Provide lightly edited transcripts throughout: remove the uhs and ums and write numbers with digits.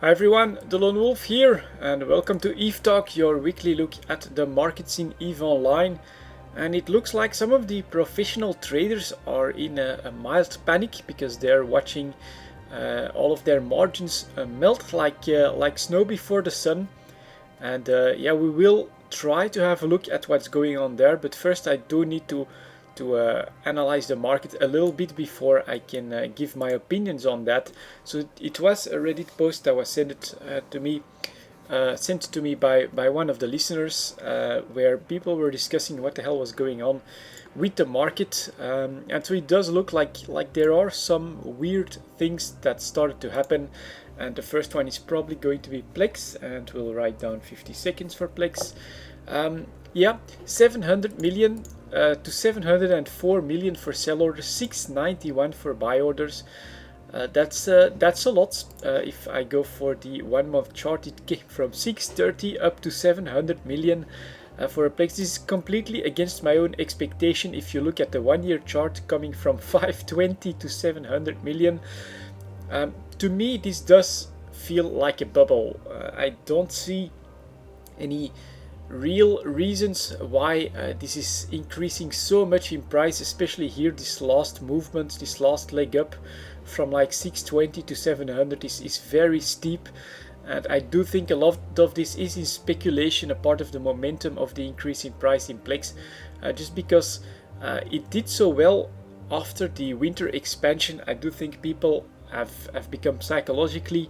Hi everyone, delonewolf here, and welcome to EVE Talk, your weekly look at the markets in EVE Online. And it looks like some of the professional traders are in a mild panic because they're watching all of their margins melt like snow before the sun. And yeah, we will try to have a look at what's going on there, but first I do need to analyze the market a little bit before I can give my opinions on that. So it was a Reddit post that was sent to me by one of the listeners, where people were discussing what the hell was going on with the market, and so it does look like there are some weird things that started to happen. And the first one is probably going to be plex, and we'll write down 50 seconds for plex. Yeah, 700 million to 704 million for sell orders, 691 for buy orders. That's a lot. If I go for the 1 month chart, it came from 630 up to 700 million for a plex. This is completely against my own expectation. If you look at the 1 year chart, coming from 520 to 700 million, to me this does feel like a bubble. I don't see any real reasons why this is increasing so much in price, especially here. This last movement, this last leg up from like 620 to 700 is very steep, and I do think a lot of this is in speculation, a part of the momentum of the increase in price in plex, just because it did so well after the winter expansion. I do think people have become psychologically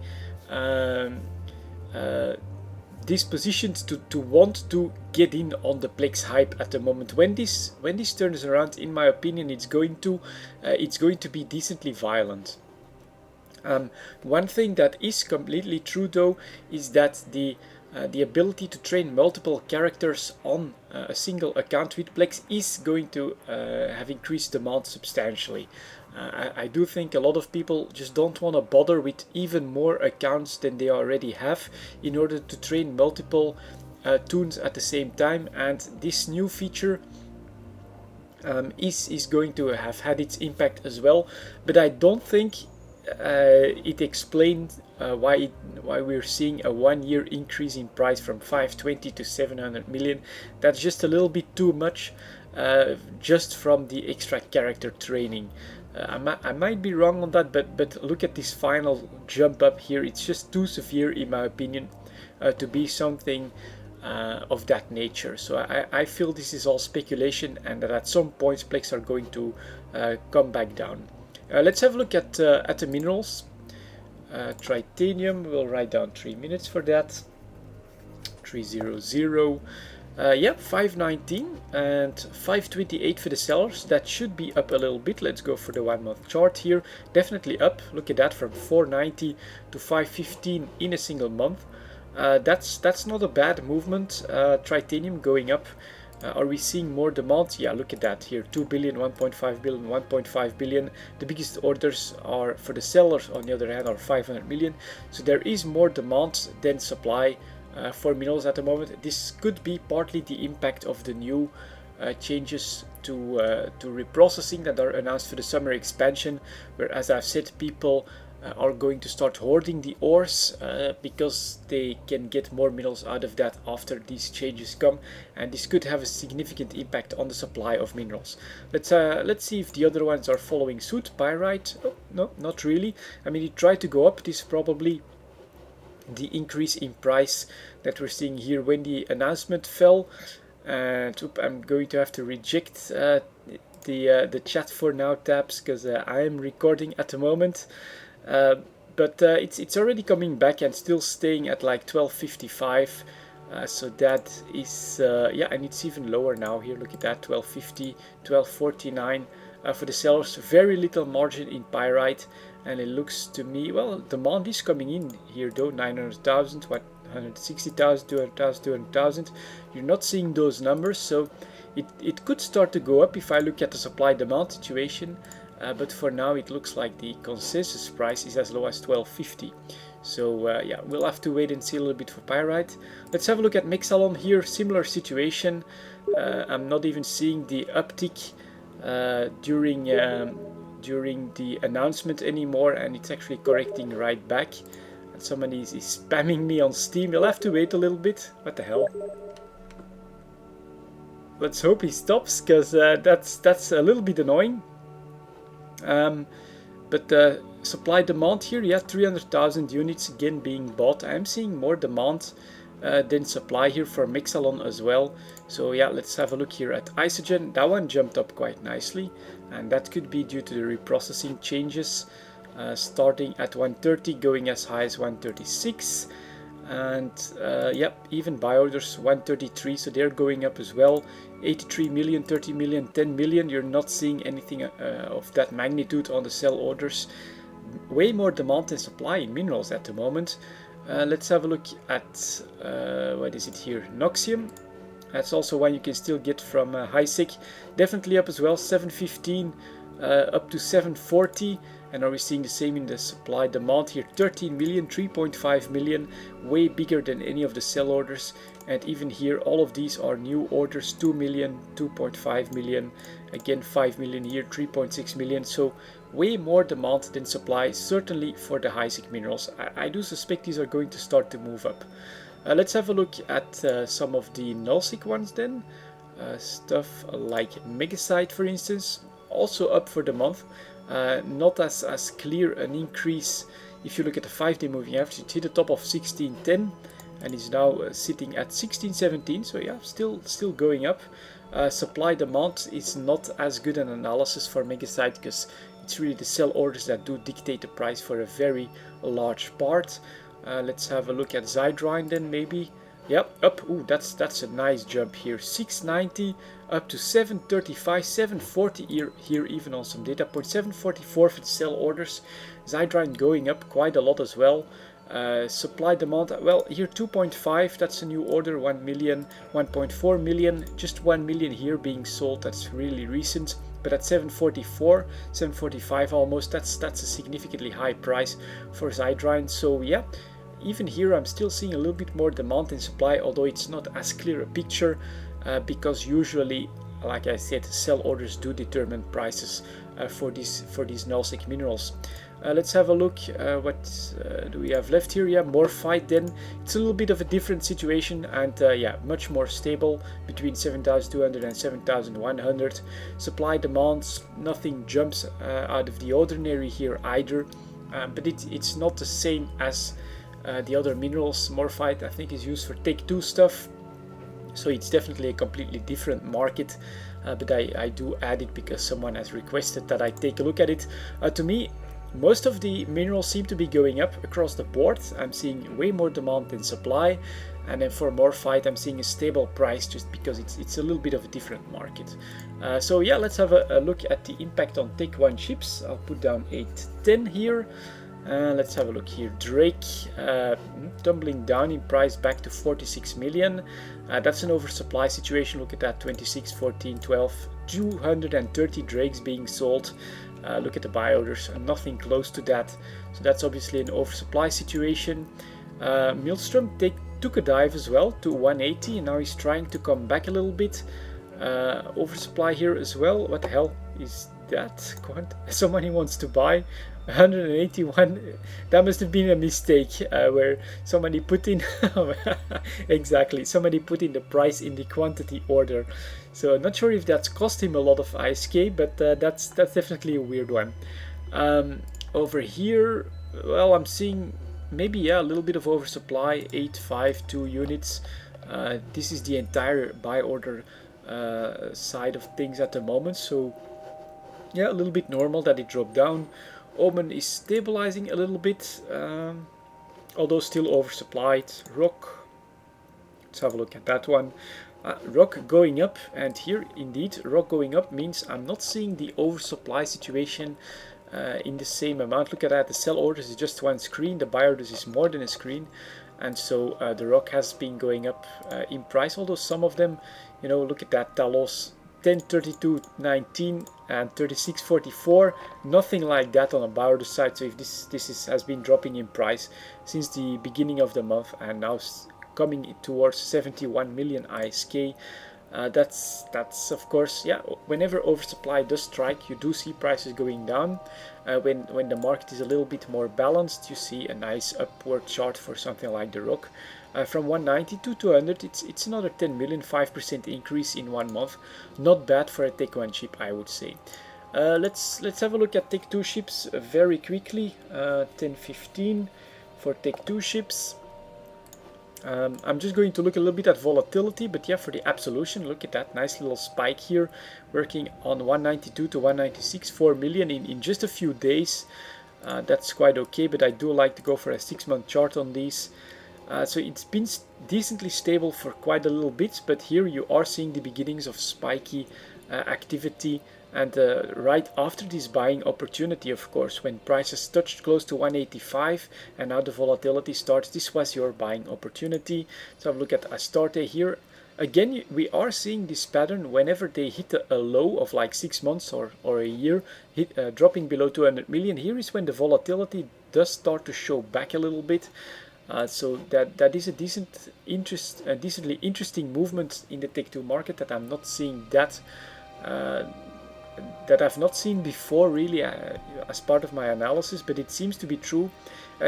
dispositioned to want to get in on the plex hype at the moment. When this turns around, in my opinion, it's going to be decently violent. One thing that is completely true though is that the ability to train multiple characters on a single account with plex is going to have increased demand substantially. I do think a lot of people just don't want to bother with even more accounts than they already have in order to train multiple toons at the same time, and this new feature is going to have had its impact as well, but I don't think it explained why we're seeing a 1 year increase in price from 520 to 700 million. That's just a little bit too much, just from the extra character training. I might be wrong on that, but look at this final jump up here. It's just too severe, in my opinion, to be something of that nature. So I feel this is all speculation, and that at some point plex are going to come back down. Let's have a look at the minerals. Titanium, we'll write down 3 minutes for that. 300. Yep, 519 and 528 for the sellers. That should be up a little bit. Let's go for the 1 month chart here. Definitely up. Look at that, from 490 to 515 in a single month. That's not a bad movement. Titanium going up. Are we seeing more demand? Yeah, look at that here. 2 billion, 1.5 billion, 1.5 billion. The biggest orders are for the sellers, on the other hand, are 500 million. So there is more demand than supply for minerals at the moment. This could be partly the impact of the new changes to reprocessing that are announced for the summer expansion, where, as I've said, people are going to start hoarding the ores because they can get more minerals out of that after these changes come, and this could have a significant impact on the supply of minerals. Let's see if the other ones are following suit. Pyrite, oh, no, not really. I mean, it tried to go up. This is probably the increase in price that we're seeing here when the announcement fell. And I'm going to have to reject the chat for now tabs, because I am recording at the moment. But it's already coming back and still staying at like 1255. So that is yeah, and it's even lower now here. Look at that, 1250, 1249 for the sellers. Very little margin in pyrite, and it looks to me, well, demand is coming in here though. 900,000, 160,000, 200,000, 200,000. You're not seeing those numbers, so it could start to go up if I look at the supply demand situation. But for now it looks like the consensus price is as low as 1250. So yeah, we'll have to wait and see a little bit for pyrite. Let's have a look at Mexalon here. Similar situation. I'm not even seeing the uptick during the announcement anymore, and it's actually correcting right back. And somebody is spamming me on Steam. You'll have to wait a little bit. What the hell? Let's hope he stops, because that's a little bit annoying. But supply demand here, yeah, 300,000 units again being bought. I'm seeing more demand than supply here for Mixalon as well. So yeah, let's have a look here at Isogen. That one jumped up quite nicely, and that could be due to the reprocessing changes, starting at 130, going as high as 136. And yep, even buy orders 133, so they're going up as well. 83 million, 30 million, 10 million. You're not seeing anything of that magnitude on the sell orders. Way more demand than supply in minerals at the moment. Let's have a look at what is it here, Noxium. That's also one you can still get from Hisec. Definitely up as well, 715 up to 740. And are we seeing the same in the supply demand here? 13 million, 3.5 million, way bigger than any of the sell orders. And even here, all of these are new orders, 2 million, 2.5 million, again 5 million here, 3.6 million. So way more demand than supply, certainly for the Hisec minerals. I do suspect these are going to start to move up. Let's have a look at some of the nullsec ones then. Stuff like Megasite, for instance, also up for the month. Not as clear an increase if you look at the 5-day moving average. It hit the top of 1610 and is now sitting at 1617, so yeah, still going up. Supply demand is not as good an analysis for Megasite, because it's really the sell orders that do dictate the price for a very large part. Let's have a look at Zydrine then, maybe. Yep, up. Ooh, that's a nice jump here. 690 up to 735, 740 here even on some data points. 744 for the sell orders. Zydrine going up quite a lot as well. Supply demand, well, here 2.5, that's a new order. 1 million, 1.4 million, just 1 million here being sold. That's really recent. But at 744, 745 almost, that's a significantly high price for Zydrine. So yeah, even here I'm still seeing a little bit more demand than supply, although it's not as clear a picture, because usually, like I said, sell orders do determine prices for these nullsec minerals. Let's have a look. What do we have left here? Yeah, Morphite then. It's a little bit of a different situation, and yeah, much more stable between 7,200 and 7,100. Supply demands, nothing jumps out of the ordinary here either, but it's not the same as the other minerals. Morphite, I think, is used for Take 2 stuff, so it's definitely a completely different market, but I do add it because someone has requested that I take a look at it. To me, most of the minerals seem to be going up across the board. I'm seeing way more demand than supply, and then for Morphite I'm seeing a stable price, just because it's a little bit of a different market. So yeah, let's have a look at the impact on Take 1 chips. I'll put down 810 here. Let's have a look here. Drake tumbling down in price back to 46 million. That's an oversupply situation. Look at that, 26, 14, 12, 230 Drakes being sold. Look at the buy orders, nothing close to that. So that's obviously an oversupply situation. Maelstrom took a dive as well to 180, and now he's trying to come back a little bit. Oversupply here as well. What the hell is that? Somebody wants to buy 181. That must have been a mistake, where somebody put in exactly, somebody put in the price in the quantity order. So I'm not sure if that's cost him a lot of ISK, but that's definitely a weird one. Over here, well, I'm seeing maybe, yeah, a little bit of oversupply, 852 units. This is the entire buy order side of things at the moment, so yeah, a little bit normal that it dropped down. Omen is stabilizing a little bit, although still oversupplied. Rock, let's have a look at that one. Rock going up, and here indeed Rock going up means I'm not seeing the oversupply situation in the same amount. Look at that, the sell orders is just one screen, the buy orders is more than a screen, and so the Rock has been going up in price, although some of them, you know, look at that, Talos 1032.19 and 36.44, nothing like that on a buy order side. So if this has been dropping in price since the beginning of the month, and now coming towards 71 million ISK, That's of course, yeah, whenever oversupply does strike, you do see prices going down. When the market is a little bit more balanced, you see a nice upward chart for something like the rock. From 190 to 200, it's another 10 million, 5% increase in 1 month. Not bad for a Tech 1 ship, I would say. Let's have a look at Tech 2 ships very quickly. 10.15 for Tech 2 ships. I'm just going to look a little bit at volatility, but yeah, for the absolution, look at that nice little spike here, working on 192 to 196, 4 million in just a few days. That's quite okay, but I do like to go for a 6-month chart on these. So it's been decently stable for quite a little bit, but here you are seeing the beginnings of spiky activity. And right after this buying opportunity, of course, when prices touched close to 185 and now the volatility starts, this was your buying opportunity. So have a look at Astarte here. Again, we are seeing this pattern whenever they hit a low of like 6 months or a year, dropping below 200 million. Here is when the volatility does start to show back a little bit. So that is a decently interesting movement in the Tech 2 market that I'm not seeing that I've not seen before really as part of my analysis, but it seems to be true.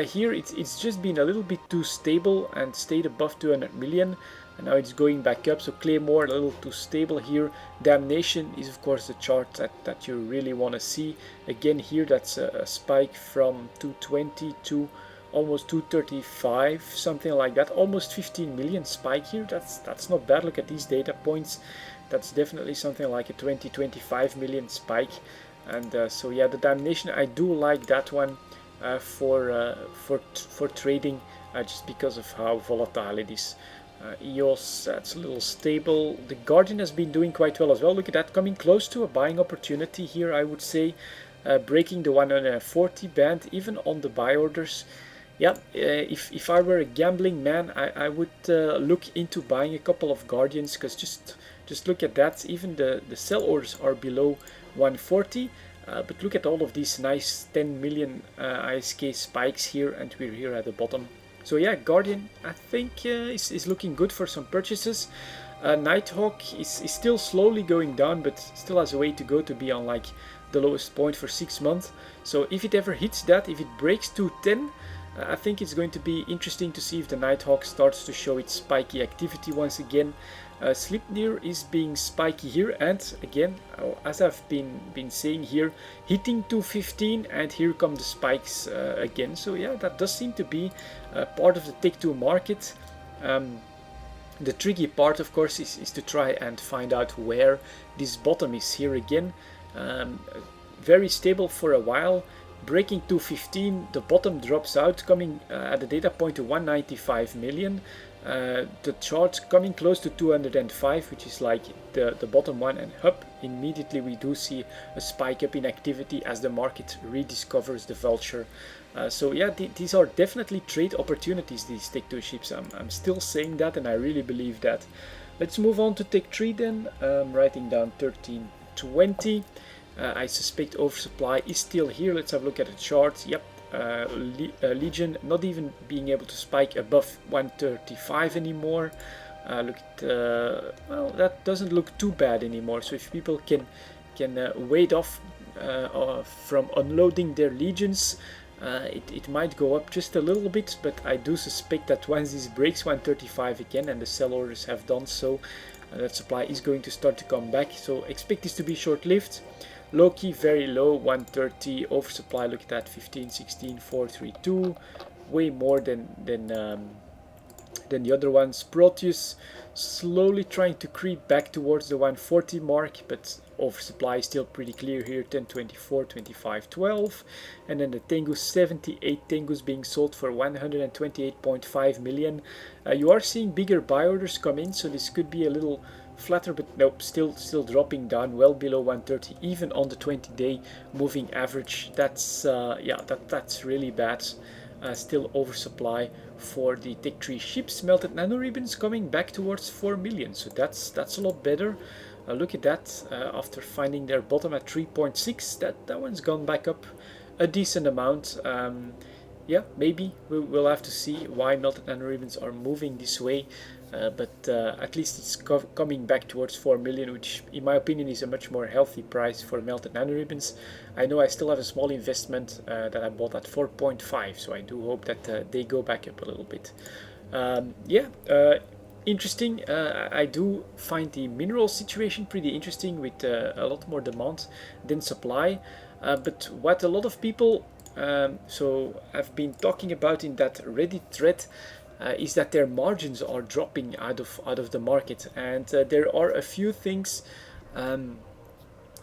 Here it's just been a little bit too stable and stayed above 200 million, and now it's going back up, so Claymore a little too stable here. Damnation is of course the chart that you really want to see. Again here that's a spike from 220 to almost 235, something like that, almost 15 million spike here. That's not bad. Look at these data points. That's definitely something like a 20-25 million spike. And so yeah, the Damnation, I do like that one for trading, just because of how volatile it is. EOS, that's a little stable. The Guardian has been doing quite well as well. Look at that, coming close to a buying opportunity here, I would say, breaking the 140 band even on the buy orders. Yeah, if I were a gambling man, I would look into buying a couple of Guardians, because just look at that. Even the sell orders are below 140, but look at all of these nice 10 million ISK spikes here, and we're here at the bottom. So yeah, Guardian I think is looking good for some purchases. Nighthawk is still slowly going down, but still has a way to go to be on like the lowest point for 6 months. So if it ever hits that, if it breaks 210, I think it's going to be interesting to see if the Nighthawk starts to show its spiky activity once again. Sleipnir is being spiky here, and again, as I've been saying here, hitting 215, and here come the spikes again. So yeah, that does seem to be part of the Tech 2 market. The tricky part, of course, is to try and find out where this bottom is here again. Very stable for a while. Breaking 215, the bottom drops out, coming at the data point to 195 million. The chart coming close to 205, which is like the bottom one, and up immediately we do see a spike up in activity as the market rediscovers the vulture. So yeah, these are definitely trade opportunities, these Tech 2 ships. I'm still saying that, and I really believe that. Let's move on to Tech 3 then. Writing down 1320. I suspect oversupply is still here. Let's have a look at the chart. Yep, Legion not even being able to spike above 135 anymore. Look at well, that doesn't look too bad anymore. So if people can wait off from unloading their legions, it might go up just a little bit, but I do suspect that once this breaks 135 again, and the sell orders have done so, that supply is going to start to come back. So expect this to be short-lived. Low key very low, 130. Oversupply, look at that, 15, 16, 432, way more than the other ones. Proteus slowly trying to creep back towards the 140 mark, but oversupply is still pretty clear here. 10, 24, 25, 12, and then the Tengus, 78 Tengus being sold for 128.5 million. You are seeing bigger buy orders come in, so this could be a little flatter, but nope, still dropping down well below 130, even on the 20-day moving average. That's yeah, that's really bad. Still oversupply for the Tech 3 ships. Melted nano ribbons coming back towards 4 million, so that's a lot better. Look at that, after finding their bottom at 3.6, that one's gone back up a decent amount. Yeah, maybe we'll have to see why melted nano ribbons are moving this way. but at least it's coming back towards 4 million, which in my opinion is a much more healthy price for melted nanoribbons. I know I still have a small investment that I bought at 4.5, so I do hope that they go back up a little bit. Yeah, interesting. I do find the mineral situation pretty interesting, with a lot more demand than supply. But what a lot of people so I've been talking about in that Reddit thread is that their margins are dropping out of the market, and there are a few things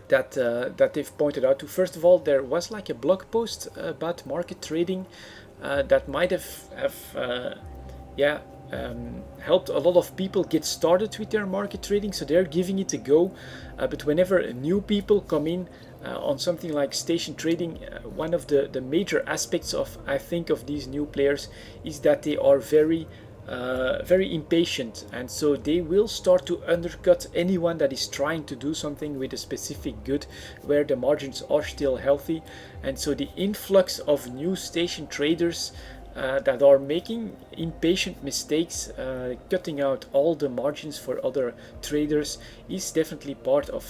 that they've pointed out to. First of all, there was like a blog post about market trading that might have yeah, helped a lot of people get started with their market trading, so they're giving it a go. But whenever new people come in on something like station trading, one of the major aspects of, I think, of these new players is that they are very impatient, and so they will start to undercut anyone that is trying to do something with a specific good where the margins are still healthy. And so the influx of new station traders that are making impatient mistakes, cutting out all the margins for other traders, is definitely part of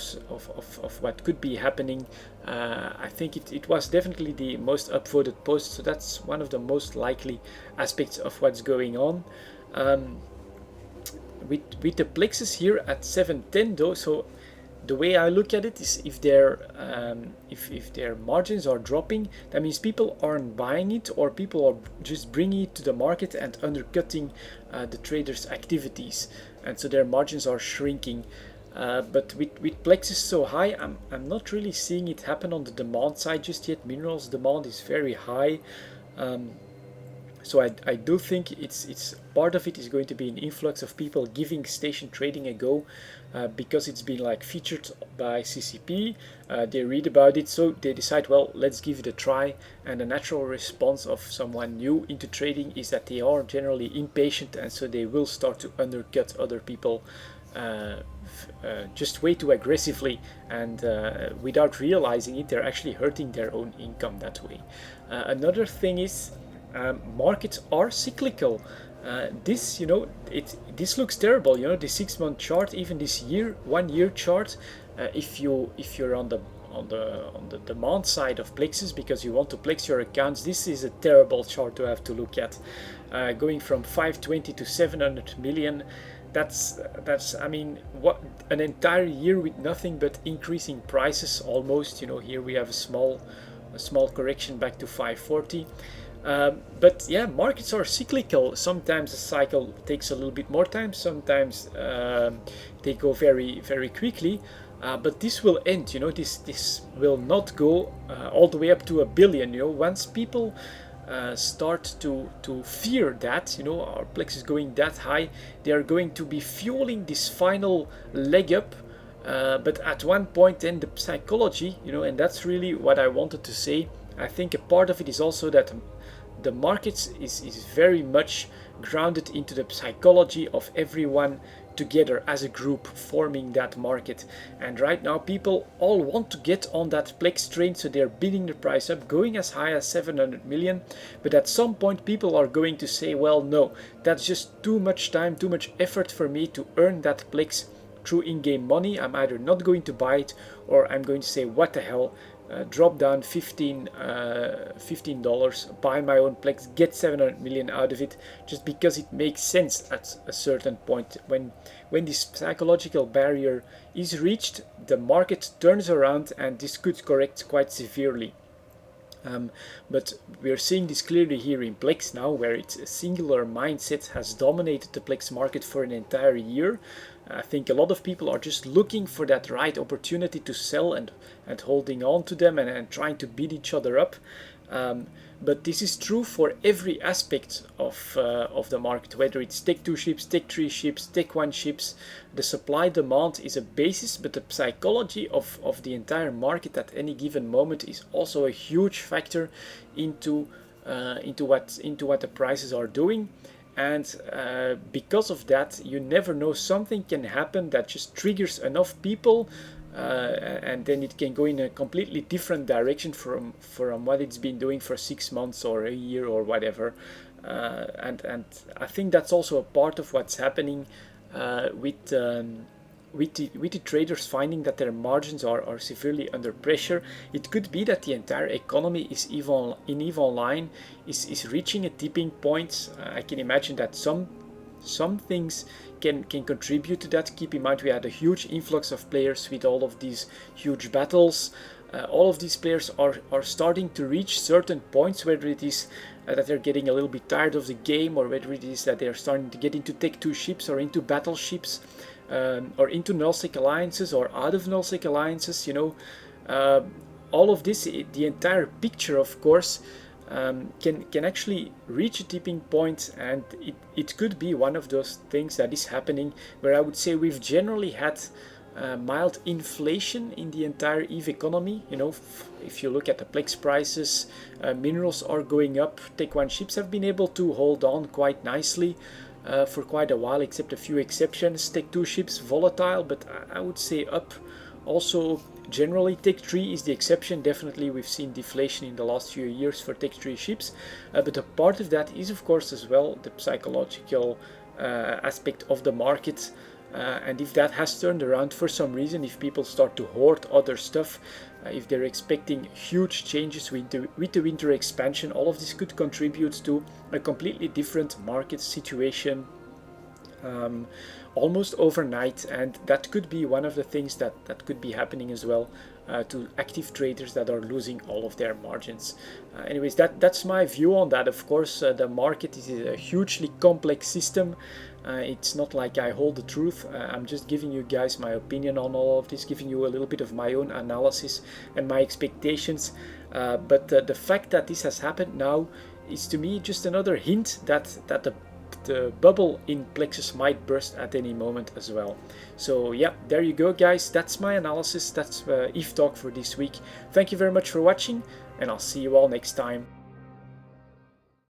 what could be happening. I think it was definitely the most upvoted post, so that's one of the most likely aspects of what's going on. With the plexus here at 710 though, so the way I look at it is, if their margins are dropping, that means people aren't buying it, or people are just bringing it to the market and undercutting the traders' activities, and so their margins are shrinking. But with plexus so high, I'm not really seeing it happen on the demand side just yet. Minerals demand is very high. So I do think it's part of it is going to be an influx of people giving station trading a go, because it's been like featured by CCP. They read about it, so they decide, well, let's give it a try. And the natural response of someone new into trading is that they are generally impatient, and so they will start to undercut other people just way too aggressively, and without realizing it, they're actually hurting their own income that way. Another thing is, markets are cyclical. This looks terrible. The 6-month chart, even this 1 year chart. If you're on the demand side of plexus because you want to plex your accounts, this is a terrible chart to have to look at. Going from 520 to 700 million. That's I mean, what, an entire year with nothing but increasing prices almost. Here we have a small correction back to 540. But yeah, markets are cyclical. Sometimes a cycle takes a little bit more time, sometimes they go very, very quickly. But this will end, this will not go all the way up to 1 billion. Once people start to fear that, our plex is going that high, they are going to be fueling this final leg up. But at one point, then the psychology, and that's really what I wanted to say. I think a part of it is also that the markets is very much grounded into the psychology of everyone together as a group forming that market. And right now people all want to get on that plex train, so they're bidding the price up, going as high as 700 million. But at some point people are going to say, well, no, that's just too much time, too much effort for me to earn that plex through in-game money. I'm either not going to buy it, or I'm going to say, what the hell, drop down $15, buy my own plex, get 700 million out of it, just because it makes sense at a certain point. When this psychological barrier is reached, the market turns around, and this could correct quite severely. But we're seeing this clearly here in plex now, where it's a singular mindset has dominated the plex market for an entire year. I think a lot of people are just looking for that right opportunity to sell and holding on to them and trying to beat each other up. But this is true for every aspect of the market, whether it's Tech 2 ships, Tech 3 ships, Tech 1 ships. The supply demand is a basis, but the psychology of the entire market at any given moment is also a huge factor into what the prices are doing. And because of that, you never know, something can happen that just triggers enough people, and then it can go in a completely different direction from what it's been doing for 6 months or a year or whatever. and I think that's also a part of what's happening with the traders finding that their margins are severely under pressure. It could be that the entire economy is in EVE Online is reaching a tipping point. I can imagine that some things can contribute to that. Keep in mind we had a huge influx of players with all of these huge battles. All of these players are starting to reach certain points, whether it is that they're getting a little bit tired of the game, or whether it is that they're starting to get into Tech 2 ships or into battleships, or into nullsec alliances or out of nullsec alliances, you know. All of this, the entire picture, of course, can actually reach a tipping point, and it could be one of those things that is happening, where I would say we've generally had mild inflation in the entire EVE economy. You know, if you look at the plex prices, minerals are going up. Tech 1 ships have been able to hold on quite nicely for quite a while, except a few exceptions. Tech 2 ships volatile, but I would say up. Also, generally, Tech 3 is the exception. Definitely, we've seen deflation in the last few years for Tech 3 ships, but a part of that is, of course, as well the psychological aspect of the market. And if that has turned around for some reason, if people start to hoard other stuff, if they're expecting huge changes with the winter expansion, all of this could contribute to a completely different market situation almost overnight, and that could be one of the things that could be happening as well to active traders that are losing all of their margins. Anyways, that's my view on that. Of course, the market is a hugely complex system. It's not like I hold the truth. I'm just giving you guys my opinion on all of this, giving you a little bit of my own analysis and my expectations. But the fact that this has happened now is, to me, just another hint that the bubble in Plexus might burst at any moment as well. So yeah, there you go, guys. That's my analysis. That's EVE Talk for this week. Thank you very much for watching, and I'll see you all next time.